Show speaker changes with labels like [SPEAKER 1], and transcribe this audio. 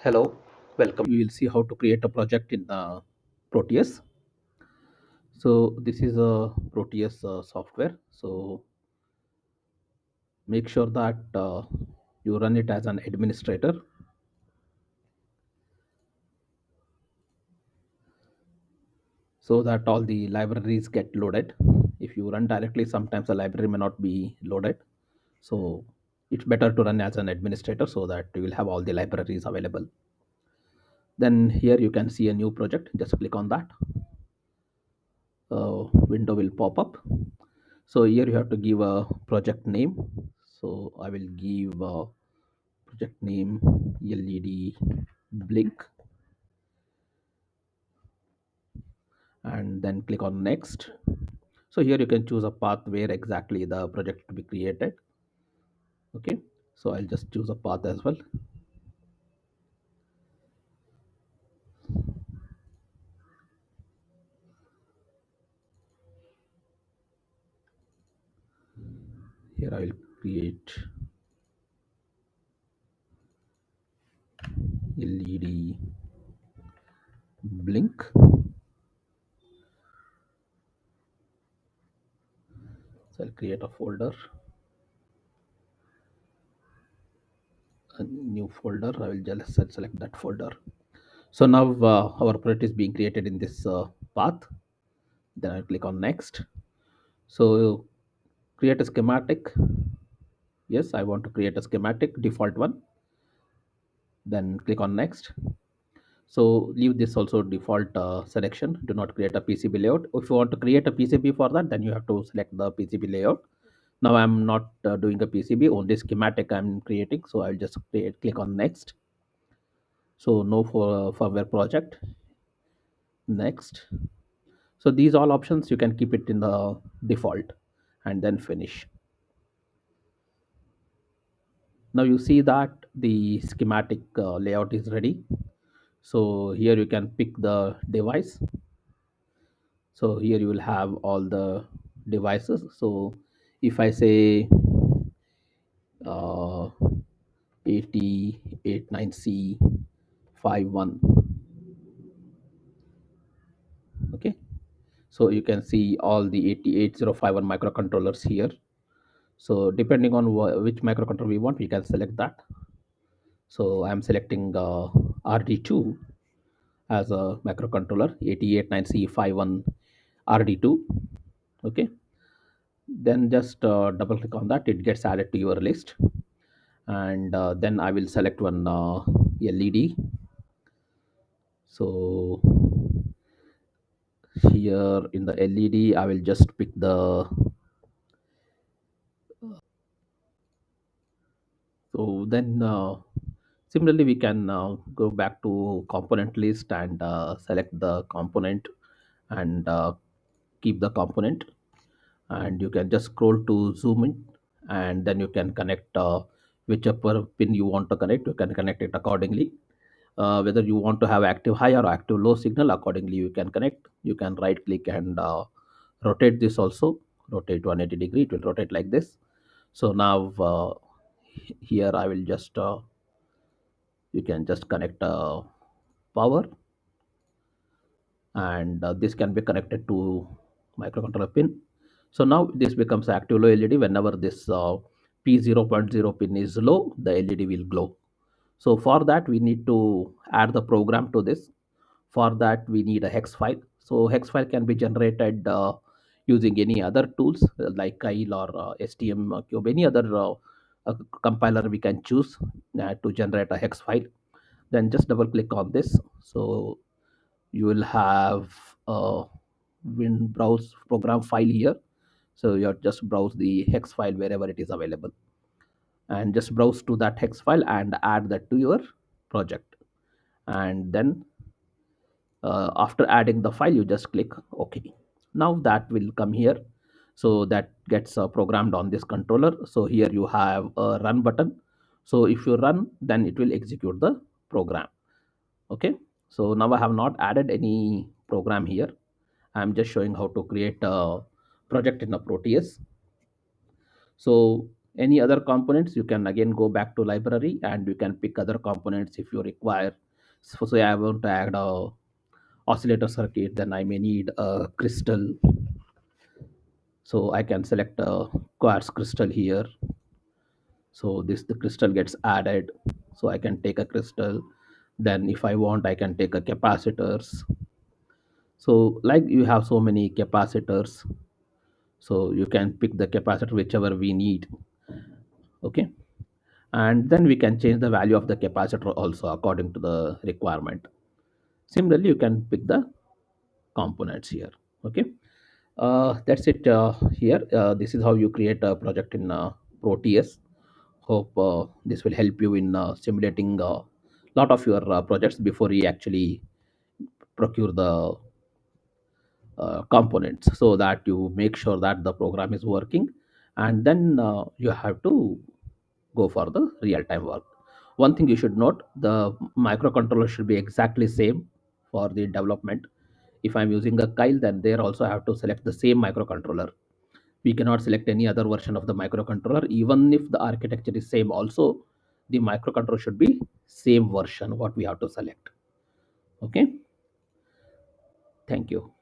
[SPEAKER 1] Hello, welcome. We will see how to create a project in Proteus. So this is a Proteus software. So make sure that you run it as an administrator so that all the libraries get loaded. If you run directly, sometimes the library may not be loaded. So it's better to run as an administrator so that you will have all the libraries available. Then here you can see a new project. Just click on that. Window will pop up. So here you have to give a project name. So I will give a project name LED blink and then click on next. So here you can choose a path where exactly the project to be created. Okay. So I'll just choose a path as well. Here I will create LED blink. So I'll create a folder, a new folder. I will just select that folder. So now our project is being created in this path. Then I'll click on next. So create a schematic. Yes, I want to create a schematic, default one. Then click on next. So leave this also default selection. Do not create a PCB layout. If you want to create a PCB for that, then you have to select the PCB layout. Now I'm not doing a PCB, only schematic I'm creating. So I'll just click on next. So no for firmware project. Next. So these all options you can keep it in the default and then finish. Now you see that the schematic layout is ready. So here you can pick the device. So here you will have all the devices. So if I say uh, 8089C 51, okay. So you can see all the 88051 microcontrollers here. So depending on which microcontroller we want, we can select that. So I'm selecting RD2 as a microcontroller 889C51 RD2. Okay, then just double click on that, it gets added to your list. And then I will select one LED. So here in the LED I will just pick the so then similarly we can go back to component list and select the component and keep the component, and you can just scroll to zoom in, and then you can connect whichever pin you want to connect. You can connect it accordingly, whether you want to have active high or active low signal. Accordingly you can connect. You can right click and rotate this also. Rotate 180 degree, it will rotate like this. So now here I will just you can just connect power, and this can be connected to microcontroller pin. So now this becomes active low LED. Whenever this P0.0 pin is low, the LED will glow. So for that we need to add the program to this. For that we need a hex file. So hex file can be generated using any other tools like Kyle or STM cube, any other compiler we can choose to generate a hex file. Then just double click on this. So you will have a win browse program file here. So you just browse the hex file wherever it is available, and just browse to that hex file and add that to your project. And then after adding the file you just click OK. Now that will come here. So that gets programmed on this controller. So here you have a run button. So if you run, then it will execute the program. Okay, so now I have not added any program here. I'm just showing how to create a project in a Proteus. So Any other components, you can again go back to library and you can pick other components if you require. So say I want to add a oscillator circuit, then I may need a crystal. So I can select a quartz crystal here. So this the crystal gets added. So I can take a crystal. Then if I want, I can take a capacitors. So like you have so many capacitors, so you can pick the capacitor whichever we need. Okay, and then we can change the value of the capacitor also according to the requirement. Similarly, you can pick the components here. Okay, that's it here. This is how you create a project in Proteus. Hope this will help you in simulating a lot of your projects before you actually procure the components, so that you make sure that the program is working, and then you have to go for the real time work. One thing you should note, the microcontroller should be exactly same for the development. If I'm using a Kyle, then there also have to select the same microcontroller. We cannot select any other version of the microcontroller, even if the architecture is same. Also, the microcontroller should be same version what we have to select. Okay, thank you.